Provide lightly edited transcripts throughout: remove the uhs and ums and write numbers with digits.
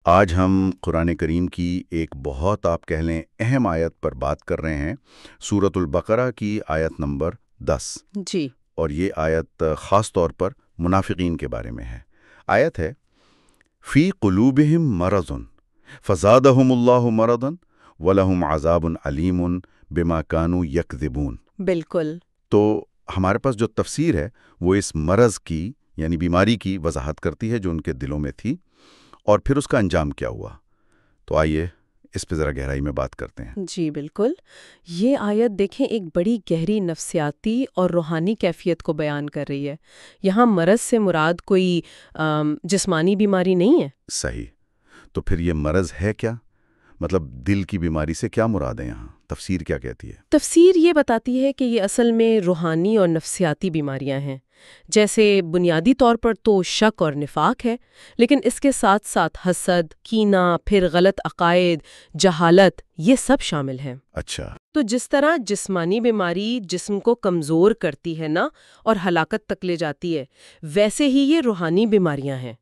آج ہم قرآن کریم کی ایک بہت آپ کہہ لیں اہم آیت پر بات کر رہے ہیں، سورۃ البقرہ کی آیت نمبر 10۔ جی اور یہ آیت خاص طور پر منافقین کے بارے میں ہے۔ آیت ہے فی قلوبہم مرض فزادہم اللہ مرضا ولہم عذاب علیم بما کانوا یکذبون۔ بالکل۔ تو ہمارے پاس جو تفسیر ہے وہ اس مرض کی یعنی بیماری کی وضاحت کرتی ہے جو ان کے دلوں میں تھی، اور پھر اس کا انجام کیا ہوا۔ تو آئیے اس پہ ذرا گہرائی میں بات کرتے ہیں۔ جی بالکل، یہ آیت دیکھیں ایک بڑی گہری نفسیاتی اور روحانی کیفیت کو بیان کر رہی ہے۔ یہاں مرض سے مراد کوئی جسمانی بیماری نہیں ہے۔ صحیح۔ تو پھر یہ مرض ہے کیا؟ مطلب دل کی بیماری سے کیا مراد ہے یہاں؟ تفسیر کیا کہتی ہے؟ تفسیر یہ بتاتی ہے کہ یہ اصل میں روحانی اور نفسیاتی بیماریاں ہیں۔ جیسے بنیادی طور پر تو شک اور نفاق ہے، لیکن اس کے ساتھ ساتھ حسد، کینہ، پھر غلط عقائد، جہالت، یہ سب شامل ہیں۔ اچھا۔ تو جس طرح جسمانی بیماری جسم کو کمزور کرتی ہے نا اور ہلاکت تک لے جاتی ہے، ویسے ہی یہ روحانی بیماریاں ہیں۔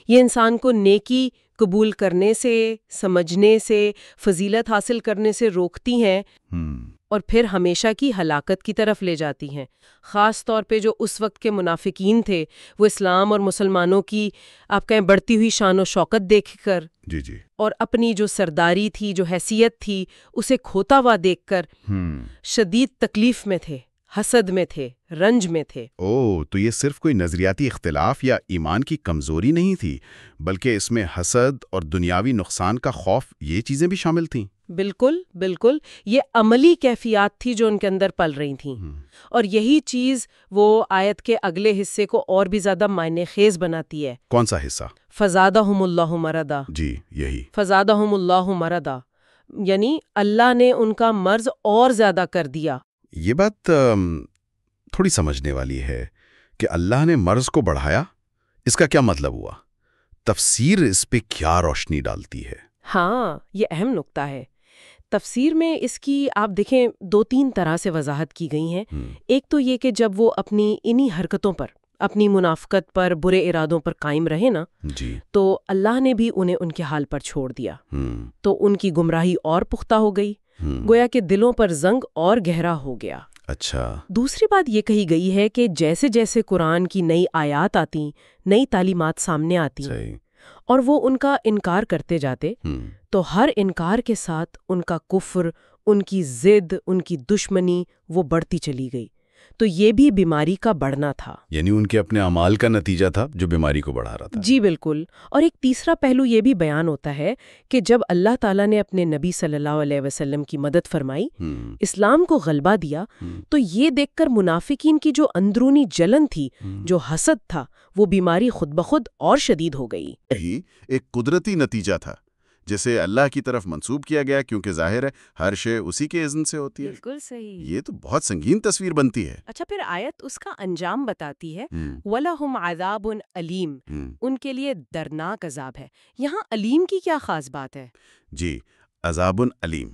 یہ انسان کو نیکی قبول کرنے سے، سمجھنے سے، فضیلت حاصل کرنے سے روکتی ہیں اور پھر ہمیشہ کی ہلاکت کی طرف لے جاتی ہیں۔ خاص طور پہ جو اس وقت کے منافقین تھے، وہ اسلام اور مسلمانوں کی آپ کہیں بڑھتی ہوئی شان و شوکت دیکھ کر جی اور اپنی جو سرداری تھی، جو حیثیت تھی، اسے کھوتا ہوا دیکھ کر شدید تکلیف میں تھے، حسد میں تھے، رنج میں تھے۔ تو یہ صرف کوئی نظریاتی اختلاف یا ایمان کی کمزوری نہیں تھی، بلکہ اس میں حسد اور دنیاوی نقصان کا خوف، یہ چیزیں بھی شامل تھیں۔ بالکل بالکل، یہ عملی کیفیات تھی جو ان کے اندر پل رہی تھیں، اور یہی چیز وہ آیت کے اگلے حصے کو اور بھی زیادہ معنی خیز بناتی ہے۔ کون سا حصہ؟ فزادہم اللہ مرضا۔ جی یہی فزادہم اللہ مرضا، یعنی اللہ نے ان کا مرض اور زیادہ کر دیا۔ یہ بات تھوڑی سمجھنے والی ہے کہ اللہ نے مرض کو بڑھایا، اس کا کیا مطلب ہوا؟ تفسیر اس پہ کیا روشنی ڈالتی ہے؟ ہاں، یہ اہم نکتہ ہے۔ تفسیر میں اس کی آپ دیکھیں 2-3 طرح سے وضاحت کی گئی ہیں۔ ایک تو یہ کہ جب وہ اپنی انہی حرکتوں پر، اپنی منافقت پر، برے ارادوں پر قائم رہے نا، جی تو اللہ نے بھی انہیں ان کے حال پر چھوڑ دیا، تو ان کی گمراہی اور پختہ ہو گئی، گویا کہ دلوں پر زنگ اور گہرا ہو گیا۔ اچھا۔ دوسری بات یہ کہی گئی ہے کہ جیسے جیسے قرآن کی نئی آیات آتی، نئی تعلیمات سامنے آتی اور وہ ان کا انکار کرتے جاتے، تو ہر انکار کے ساتھ ان کا کفر، ان کی ضد، ان کی دشمنی وہ بڑھتی چلی گئی۔ تو یہ بھی بیماری کا بڑھنا تھا، یعنی ان کے اپنے اعمال کا نتیجہ تھا جو بیماری کو بڑھا رہا تھا۔ جی بالکل۔ اور ایک تیسرا پہلو یہ بھی بیان ہوتا ہے کہ جب اللہ تعالیٰ نے اپنے نبی صلی اللہ علیہ وسلم کی مدد فرمائی، اسلام کو غلبہ دیا، تو یہ دیکھ کر منافقین کی جو اندرونی جلن تھی، جو حسد تھا، وہ بیماری خود بخود اور شدید ہو گئی۔ یہی ایک قدرتی نتیجہ تھا جسے اللہ کی طرف منسوب کیا گیا، کیونکہ ظاہر ہے ہر شے اسی کے اذن سے ہوتی ہے۔ بالکل صحیح۔ یہ تو بہت سنگین تصویر بنتی ہے۔ اچھا، پھر آیت اس کا انجام بتاتی ہے، وَلَهُمْ عَذَابٌ أَلِيمٌ، ان کے لیے دردناک عذاب ہے۔ یہاں علیم کی کیا خاص بات ہے؟ جی، عذاب علیم۔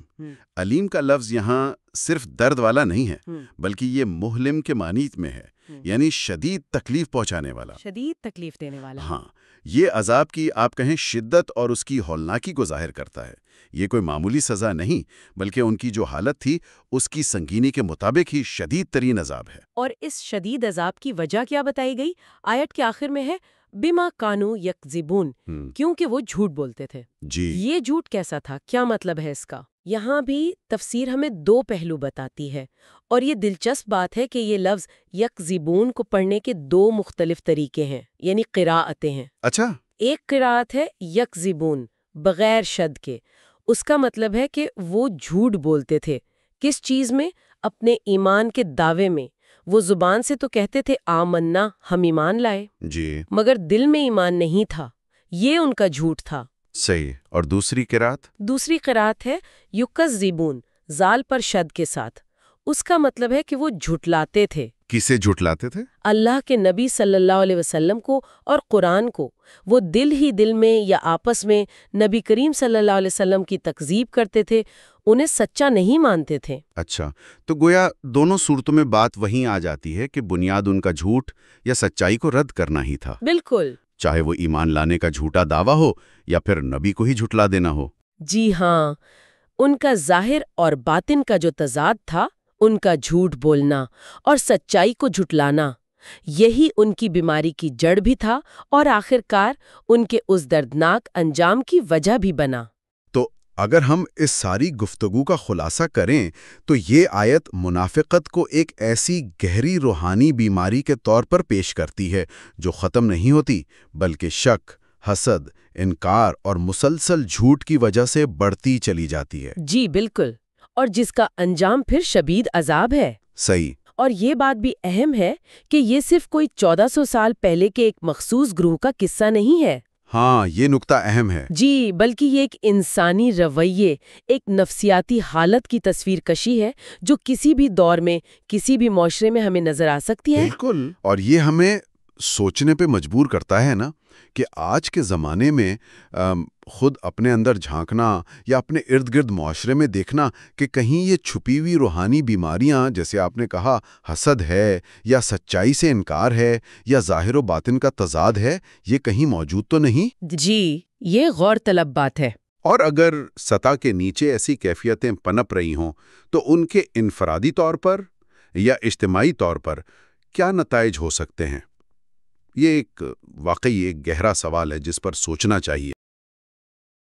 علیم کا لفظ یہاں صرف درد والا نہیں ہے، بلکہ یہ مہلم کے معنی میں ہے، یعنی شدید تکلیف پہنچانے والا، شدید تکلیف دینے والا۔ ہاں، یہ عذاب کی آپ کہیں شدت اور اس کی ہولناکی کو ظاہر کرتا ہے۔ یہ کوئی معمولی سزا نہیں، بلکہ ان کی جو حالت تھی اس کی سنگینی کے مطابق ہی شدید ترین عذاب ہے۔ اور اس شدید عذاب کی وجہ کیا بتائی گئی؟ آیت کے آخر میں ہے بما کانوا یکذبون، کیونکہ وہ جھوٹ بولتے تھے۔ جی، یہ جھوٹ کیسا تھا؟ کیا مطلب ہے اس کا؟ یہاں بھی تفسیر ہمیں 2 پہلو بتاتی ہے، اور یہ دلچسپ بات ہے کہ یہ لفظ یکذبون کو پڑھنے کے 2 مختلف طریقے ہیں، یعنی قراءتیں ہیں۔ اچھا۔ ایک قراءت ہے یکذبون بغیر شد کے، اس کا مطلب ہے کہ وہ جھوٹ بولتے تھے۔ کس چیز میں؟ اپنے ایمان کے دعوے میں۔ وہ زبان سے تو کہتے تھے آمنا، ہم ایمان لائے، جی، مگر دل میں ایمان نہیں تھا، یہ ان کا جھوٹ تھا۔ صحیح۔ اور دوسری قرات؟ دوسری قرات ہے یکذبون، زال پر شد کے ساتھ، اس کا مطلب ہے کہ وہ جھٹلاتے تھے۔ کسے جھٹلاتے تھے؟ اللہ کے نبی صلی اللہ علیہ وسلم کو اور قرآن کو۔ وہ دل ہی دل میں یا آپس میں نبی کریم صلی اللہ علیہ وسلم کی تکذیب کرتے تھے، انہیں سچا نہیں مانتے تھے۔ اچھا، تو گویا دونوں صورتوں میں بات وہیں آ جاتی ہے کہ بنیاد ان کا جھوٹ یا سچائی کو رد کرنا ہی تھا۔ بالکل۔ چاہے وہ ایمان لانے کا جھوٹا دعویٰ ہو یا پھر نبی کو ہی جھٹلا دینا ہو۔ جی ہاں، ان کا ظاہر اور باطن کا جو تضاد تھا، ان کا جھوٹ بولنا اور سچائی کو جھٹلانا، یہی ان کی بیماری کی جڑ بھی تھا اور آخرکار ان کے اس دردناک انجام کی وجہ بھی بنا۔ تو اگر ہم اس ساری گفتگو کا خلاصہ کریں تو یہ آیت منافقت کو ایک ایسی گہری روحانی بیماری کے طور پر پیش کرتی ہے جو ختم نہیں ہوتی، بلکہ شک، حسد، انکار اور مسلسل جھوٹ کی وجہ سے بڑھتی چلی جاتی ہے۔ جی بالکل، اور جس کا انجام پھر شدید عذاب ہے۔ صحیح۔ اور یہ بات بھی اہم ہے کہ یہ صرف کوئی 1400 سال پہلے کے ایک مخصوص گروہ کا قصہ نہیں ہے۔ ہاں، یہ نکتہ اہم ہے۔ جی، بلکہ یہ ایک انسانی رویے، ایک نفسیاتی حالت کی تصویر کشی ہے جو کسی بھی دور میں، کسی بھی معاشرے میں ہمیں نظر آ سکتی ہے۔ بالکل، اور یہ ہمیں سوچنے پہ مجبور کرتا ہے نا کہ آج کے زمانے میں خود اپنے اندر جھانکنا یا اپنے ارد گرد معاشرے میں دیکھنا کہ کہیں یہ چھپی ہوئی روحانی بیماریاں، جیسے آپ نے کہا حسد ہے یا سچائی سے انکار ہے یا ظاہر و باطن کا تضاد ہے، یہ کہیں موجود تو نہیں؟ جی، یہ غور طلب بات ہے۔ اور اگر سطح کے نیچے ایسی کیفیتیں پنپ رہی ہوں تو ان کے انفرادی طور پر یا اجتماعی طور پر کیا نتائج ہو سکتے ہیں؟ یہ واقعی ایک گہرا سوال ہے جس پر سوچنا چاہیے۔